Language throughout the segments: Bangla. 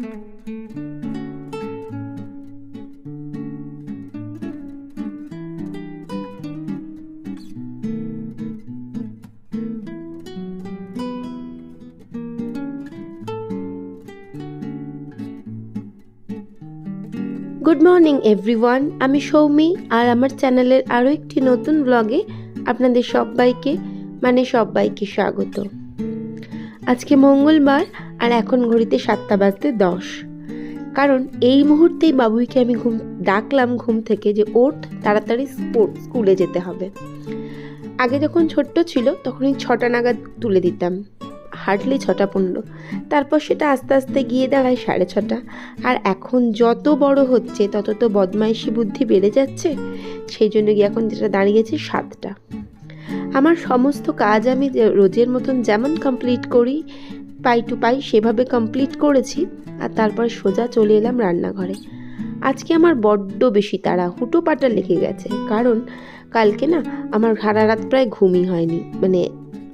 গুড মর্নিং এভরিওয়ান, আমি সৌমি আর আমার চ্যানেলের আরও একটি নতুন ব্লগে আপনাদের সবাইকে স্বাগত। আজকে মঙ্গলবার আর এখন ঘড়িতে 7:10। কারণ এই মুহূর্তেই বাবুইকে আমি ডাকলাম ঘুম থেকে যে ওঠ, তাড়াতাড়ি স্কুলে যেতে হবে। আগে যখন ছোট্ট ছিল তখন 6টা নাগাদ তুলে দিতাম, হার্ডলি 6:15। তারপর সেটা আস্তে আস্তে গিয়ে দাঁড়ায় 6:30। আর এখন যত বড় হচ্ছে তত তো বদমাইশি বুদ্ধি বেড়ে যাচ্ছে, সেই জন্য গিয়ে এখন যেটা দাঁড়িয়েছে 7টা। আমার সমস্ত কাজ আমি রোজের মতন যেমন কমপ্লিট করি পাই টু পাই সেভাবে কমপ্লিট করেছি, আর তারপর সোজা চলে এলাম রান্নাঘরে। আজকে আমার বড্ড বেশি তাড়া, হুটোপাটা লেগে গেছে। কারণ কালকে না আমার সারা রাত প্রায় ঘুমই হয়নি,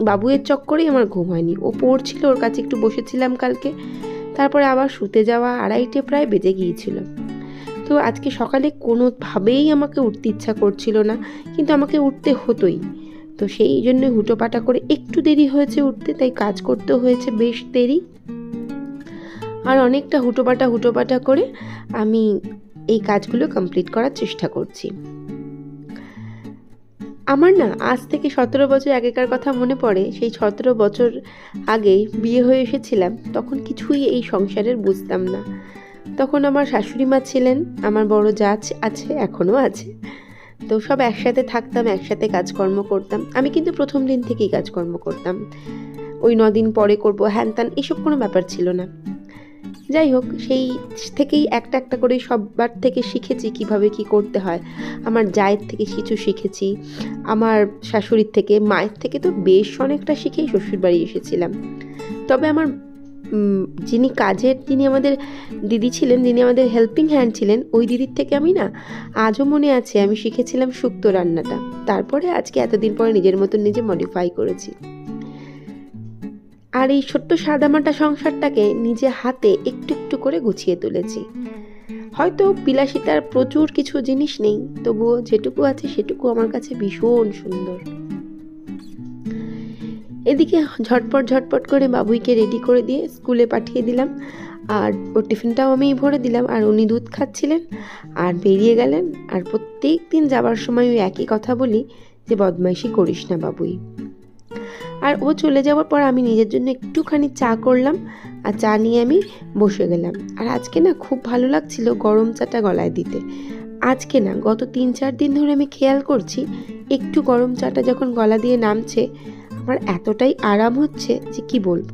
বাবুয়ের চক্করেই আমার ঘুম হয়নি। ও পড়ছিল, ওর কাছে একটু বসেছিলাম কালকে, তারপরে আবার শুতে যাওয়া 2:30 প্রায় বেজে গিয়েছিল। তো আজকে সকালে কোনোভাবেই আমাকে উঠতে ইচ্ছা করছিল না, কিন্তু আমাকে উঠতে হতোই। তো সেই জন্য হুটোপাটা করে একটু দেরি হয়েছে উঠতে, তাই কাজ করতে হয়েছে বেশ দেরি। আর অনেকটা হুটোপাটা করে আমি এই কাজগুলো কমপ্লিট করার চেষ্টা করছি। আমার না আজ থেকে 17 বছর আগেকার কথা মনে পড়ে। সেই 17 বছর আগেই বিয়ে হয়ে এসেছিলাম, তখন কিছুই এই সংসারের বুঝতাম না। তখন আমার শাশুড়ি মা ছিলেন, আমার বড় যা আছে, এখনও আছে। তো সব একসাথে থাকতাম, একসাথে কাজকর্ম করতাম। আমি কিন্তু প্রথম দিন থেকেই কাজকর্ম করতাম, ওই 9 দিন পরে করবো হ্যান ত্যান এসব কোনো ব্যাপার ছিল না। যাই হোক, সেই থেকেই একটা একটা করে সববার থেকে শিখেছি কিভাবে কি করতে হয়। আমার জায়ের থেকে কিছু শিখেছি, আমার শাশুড়ির থেকে, মায়ের থেকে তো বেশ অনেকটা শিখেই শ্বশুরবাড়ি এসেছিলাম। তবে আমার যিনি আমাদের দিদি ছিলেন, যিনি আমাদের হেল্পিং হ্যান্ড ছিলেন, ওই দিদির থেকে আমি না আজও মনে আছে আমি শিখেছিলাম শুক্তো রান্নাটা। তারপরে আজকে এতদিন পরে নিজের মতন নিজে মডিফাই করেছি। আর এই ছোট্ট সাদামাটা সংসারটাকে নিজে হাতে একটু একটু করে গুছিয়ে তুলেছি। হয়তো বিলাসিতার প্রচুর কিছু জিনিস নেই, তবুও যেটুকু আছে সেটুকু আমার কাছে ভীষণ সুন্দর। এদিকে ঝটপট করে বাবুইকে রেডি করে দিয়ে স্কুলে পাঠিয়ে দিলাম, আর ওর টিফিনটাও আমি ভরে দিলাম। আর উনি দুধ খাচ্ছিলেন আর বেরিয়ে গেলেন। আর প্রত্যেক দিন যাবার সময় ওই একই কথা বলি যে বদমাইশি করিস না বাবুই। আর ও চলে যাওয়ার পর আমি নিজের জন্য একটুখানি চা করলাম, আর চা নিয়ে আমি বসে গেলাম। আর আজকে না খুব ভালো লাগছিল গরম চাটা গলায় দিতে। আজকে না, গত 3-4 দিন ধরে আমি খেয়াল করছি একটু গরম চাটা যখন গলা দিয়ে নামছে আমার এতটাই আরাম হচ্ছে যে কি বলবো।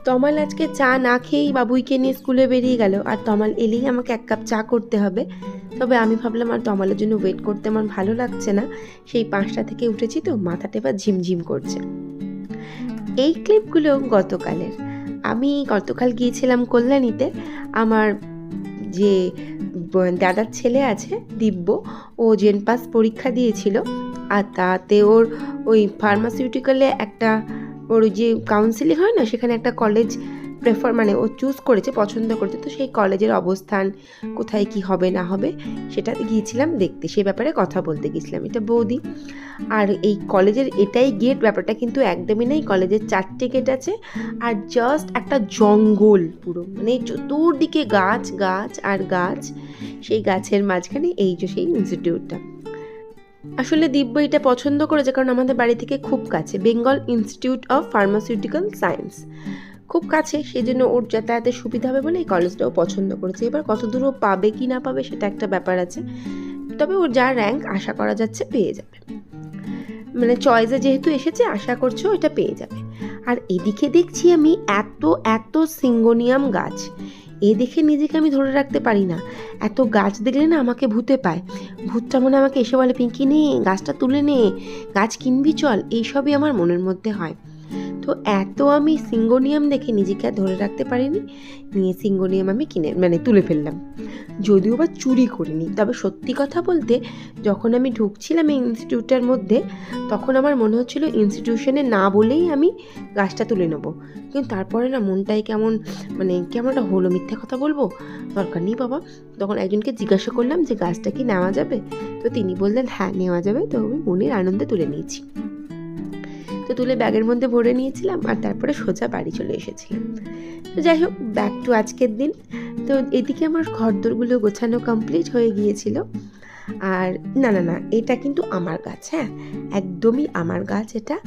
তমাল আজকে চা না খেয়েই বাবুইকে নিয়ে স্কুলে বেরিয়ে গেল, আর তমাল এলেই আমাকে 1 কাপ চা করতে হবে। তবে আমি ভাবলাম আর তমালের জন্য ওয়েট করতে আমার ভালো লাগছে না। সেই 5টা থেকে উঠেছি তো মাথাটা এবার ঝিমঝিম করছে। এই ক্লিপগুলো গতকালের। আমি গতকাল গিয়েছিলাম কল্যাণীতে। আমার যে দাদার ছেলে আছে দিব্য, ও জেনপাস পরীক্ষা দিয়েছিল, আর তাতে ওর ওই ফার্মাসিউটিক্যালে একটা ওর যে কাউন্সিলিং হয় না, সেখানে একটা কলেজ ও চুজ করেছে, পছন্দ করেছে। তো সেই কলেজের অবস্থান কোথায় কি হবে না হবে সেটাতে গিয়েছিলাম দেখতে, সেই ব্যাপারে কথা বলতে গিয়েছিলাম। এটা বৌদি। আর এই কলেজের এটাই গেট, ব্যাপারটা কিন্তু একদমই নেই। কলেজের 4টে গেট আছে, আর জাস্ট একটা জঙ্গল পুরো, চতুর্দিকে গাছ আর গাছ। সেই গাছের মাঝখানে এই যে সেই ইনস্টিটিউটটা। আসলে দিব্য এটা পছন্দ করেছে কারণ আমাদের বাড়ি থেকে খুব কাছে, Bengal institute of pharmaceutical science, খুব কাছে। সেই জন্য ওর যাতায়াতের সুবিধা হবে বলে এই কলেজটাও পছন্দ করেছে। এবার কত দূর ও পাবে কি না পাবে সেটা একটা ব্যাপার আছে, তবে ওর যা র্যাঙ্ক আশা করা যাচ্ছে পেয়ে যাবে। চয়েসে যেহেতু এসেছে আশা করছো এটা পেয়ে যাবে। আর এদিকে দেখছি আমি এত সিঙ্গোনিয়াম গাছ, দেখে নিজেকে আমি ধরে রাখতে পারি না। এত গাছ দেখলে না আমাকে ভূতে পায়। ভূতটা মনে আমাকে এসে বলে, পিঙ্কি নে গাছটা তুলে নে, গাছ কিনবি চল, এইসবই আমার মনের মধ্যে হয়। তো এত আমি সিঙ্গোনিয়াম দেখে নিজেকে আর ধরে রাখতে পারিনি, নিয়ে সিঙ্গোনিয়াম আমি তুলে ফেললাম। যদিও বা চুরি করিনি, তবে সত্যি কথা বলতে যখন আমি ঢুকছিলাম এই ইনস্টিটিউটের মধ্যে, তখন আমার মনে হচ্ছিল ইনস্টিটিউশনে না বলেই আমি গাছটা তুলে নেবো। কিন্তু তারপরে না মনটাই কেমন একটা হলো, মিথ্যে কথা বলবো, দরকার নেই বাবা। তখন একজনকে জিজ্ঞাসা করলাম যে গাছটা কি নেওয়া যাবে, তো তিনি বললেন হ্যাঁ নেওয়া যাবে। তো আমি মনের আনন্দে তুলে নিয়েছি। তো তুলে ব্যাগের মধ্যে ভরে নিয়েছিলাম আর তারপরে সোজা বাড়ি চলে এসেছিলাম। তো যাই হোক, ব্যাক টু আজকের দিন। তো এদিকে আমার ঘরদোরগুলো গোছানো কমপ্লিট হয়ে গিয়েছিল। আর না এটা কিন্তু আমার গাছ, হ্যাঁ একদমই আমার গাছ এটা।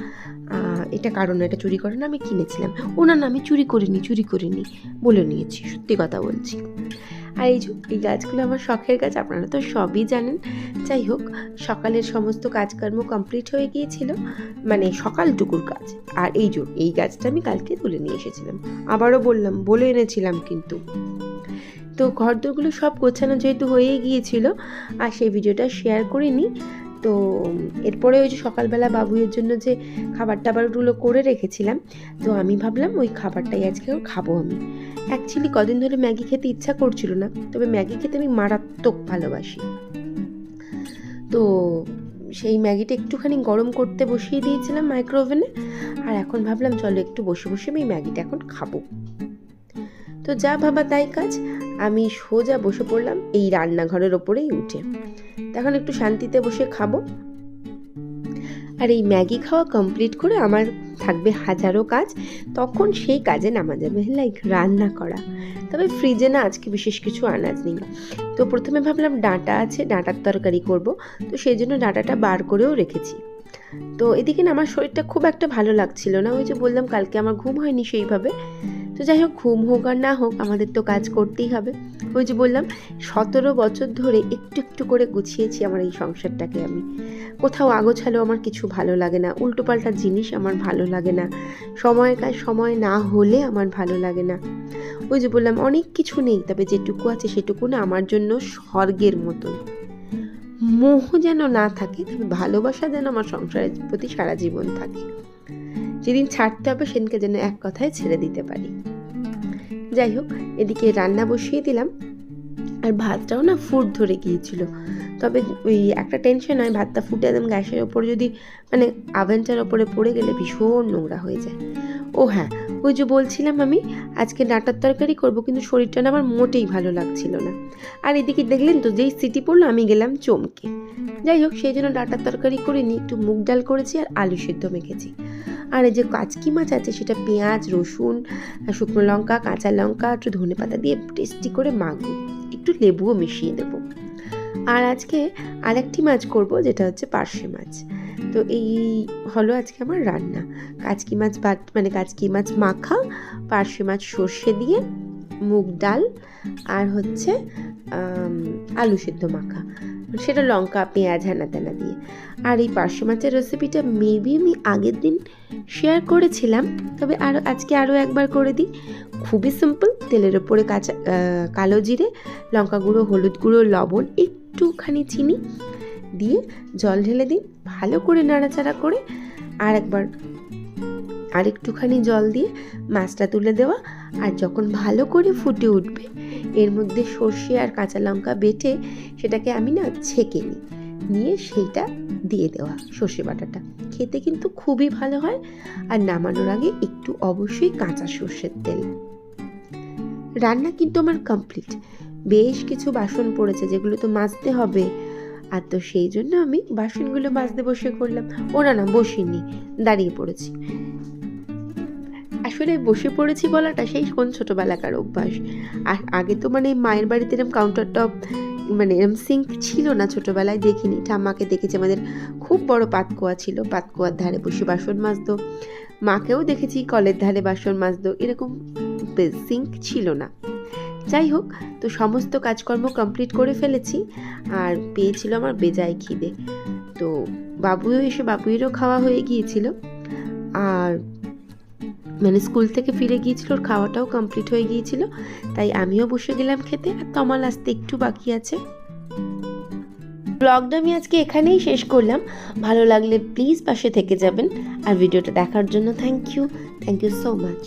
এটা কারণ এটা চুরি করে না, আমি কিনেছিলাম। না আমি চুরি করিনি বলে নিয়েছি, সত্যি কথা বলছি। আর এই গাছগুলো আমার শখের গাছ, আপনারা তো সবই জানেন। যাই হোক, সকালের সমস্ত কাজকর্ম কমপ্লিট হয়ে গিয়েছিল, সকালটুকুর কাজ। আর এই গাছটা আমি কালকে তুলে নিয়ে এসেছিলাম, আবারও বলে এনেছিলাম কিন্তু। তো ঘরদোরগুলো সব গোছানো যেহেতু হয়েই গিয়েছিল, আর সেই ভিডিওটা শেয়ার করিনি। তো এরপরে সকালবেলা বাবুইয়ের জন্য যে খাবার টাবারগুলো করে রেখেছিলাম, তো আমি ভাবলাম ওই খাবারটাই আজকে খাবো আমি। অ্যাকচুয়ালি কদিন ধরে ম্যাগি খেতে ইচ্ছা করছিল না, তবে ম্যাগি খেতে আমি মারাত্মক ভালোবাসি। তো সেই ম্যাগিটা একটুখানি গরম করতে বসিয়ে দিয়েছিলাম মাইক্রোওভেনে, আর এখন ভাবলাম চলো একটু বসে বসে আমি ম্যাগিটা এখন খাবো। তো যা ভাবা তাই কাজ, আমি সোজা বসে পড়লাম এই রান্নাঘরের ওপরেই উঠে। তখন একটু শান্তিতে বসে খাবো। আর এই ম্যাগি খাওয়া কমপ্লিট করে আমার থাকবে হাজারো কাজ, তখন সেই কাজে নামা যাবে, লাইক রান্না করা। তবে ফ্রিজে না আজকে বিশেষ কিছু আনাজ নেই। তো প্রথমে ভাবলাম ডাঁটা আছে, ডাঁটার তরকারি করব, তো সেই জন্য ডাঁটাটা বার করেও রেখেছি। তো এদিকে না আমার শরীরটা খুব একটা ভালো লাগছিল না, বললাম কালকে আমার ঘুম হয়নি সেইভাবে। তো যাই হোক, ঘুম হোক আর না হোক আমাদের তো কাজ করতেই হবে। বললাম 17 বছর ধরে একটু একটু করে গুছিয়েছি আমার এই সংসারটাকে। আমি কোথাও আগোছালো আমার কিছু ভালো লাগে না, উল্টোপাল্টা জিনিস আমার ভালো লাগে না, সময়ের কাজ সময় না হলে আমার ভালো লাগে না। বললাম অনেক কিছু নেই, তবে যেটুকু আছে সেটুকু না আমার জন্য স্বর্গের মতন। মোহ যেন না থাকে, তবে ভালোবাসা যেন আমার সংসারের প্রতি সারা জীবন থাকে। যেদিন ছাড়তে হবে সেদিনকে যেন এক কথায় ছেড়ে দিতে পারি। যাই হোক, এদিকে রান্না বসিয়ে দিলাম, আর ভাতটাও না ফুট ধরে গিয়েছিল। তবে ওই একটা টেনশন হয়, ভাতটা ফুটে একদম গ্যাসের ওপরে যদি আভেনটার ওপরে পড়ে গেলে ভীষণ নোংরা হয়ে যায়। ও হ্যাঁ, বলছিলাম আমি আজকে ডাঁটার তরকারি করব, কিন্তু শরীরটা না আমার মোটেই ভালো লাগছিল না। আর এদিকে দেখলেন তো, যেই সিটি পড়লো আমি গেলাম চমকে। যাই হোক, সেই জন্য ডাঁটার তরকারি করিনি, একটু মুগ ডাল করেছি আর আলু সেদ্ধ মেখেছি। আর এই যে কাচকি মাছ আছে, সেটা পেঁয়াজ, রসুন, শুকনো লঙ্কা, কাঁচা লঙ্কা, একটু ধনেপাতা দিয়ে টেস্টি করে মাখবো, একটু লেবুও মিশিয়ে দেবো। আর আজকে আরেকটি মাছ করব, যেটা হচ্ছে পার্শে মাছ। তো এই হলো আজকে আমার রান্না। কাচকি মাছ মাখা, পার্শে মাছ সর্ষে দিয়ে, মুগ ডাল, আর হচ্ছে আলু সেদ্ধ মাখা, সেটা লঙ্কা পেঁয়াজ হেনা তেনা দিয়ে। আর এই পার্শে মাছের রেসিপিটা মেবি আমি আগের দিন শেয়ার করেছিলাম, তবে আজকে আরও একবার করে দিই। খুবই সিম্পল, তেলের ওপরে কালো জিরে, লঙ্কা গুঁড়ো, হলুদ গুঁড়ো, লবণ, একটুখানি চিনি দিয়ে জল ঢেলে দিন, ভালো করে নাড়াচাড়া করে আর একটুখানি জল দিয়ে মাছটা তুলে দেওয়া। আর যখন ভালো করে ফুটে উঠবে, এর মধ্যে সর্ষে আর কাঁচা লঙ্কা বেটে সেটাকে আমি ছেঁকে নিয়ে সেইটা দিয়ে দেওয়া, সর্ষে বাটাটা খেতে কিন্তু খুবই ভালো হয়। আর নামানোর আগে একটু অবশ্যই কাঁচা সর্ষের তেল। রান্না কিন্তু আমার কমপ্লিট। বেশ কিছু বাসন পড়েছে, যেগুলো তো মাজতে হবে, আর তো সেই জন্য আমি বাসনগুলো মাজতে বসে করলাম। না বসিনি, দাঁড়িয়ে পড়েছি। আসলে বসে পড়েছি বলাটা সেই কোন ছোটোবেলাকার অভ্যাস। আর আগে তো মায়ের বাড়িতে এরকম কাউন্টার টপ এরকম সিঙ্ক ছিল না, ছোটোবেলায় দেখিনি। ঠাম্মাকে দেখেছি, আমাদের খুব বড় পাতকোয়া ছিল, পাতকোয়ার ধারে বসে বাসন মাজতো। মাকেও দেখেছি কলের ধারে বাসন মাজতো, এরকম সিঙ্ক ছিল না। যাই হোক, তো সমস্ত কাজকর্ম কমপ্লিট করে ফেলেছি, আর পেয়েছিল আমার বেজায় খিদে। তো বাবুইয়েরও খাওয়া হয়ে গিয়েছিল, আর স্কুল থেকে ফিরে গিয়েছিল, ওর খাওয়াটাও কমপ্লিট হয়ে গিয়েছিল। তাই আমিও বসে গেলাম খেতে, আর তমাল আসতে একটু বাকি আছে। ব্লগটা আমি আজকে এখানেই শেষ করলাম। ভালো লাগলে প্লিজ পাশে থেকে যাবেন, আর ভিডিওটা দেখার জন্য থ্যাংক ইউ সো মাচ।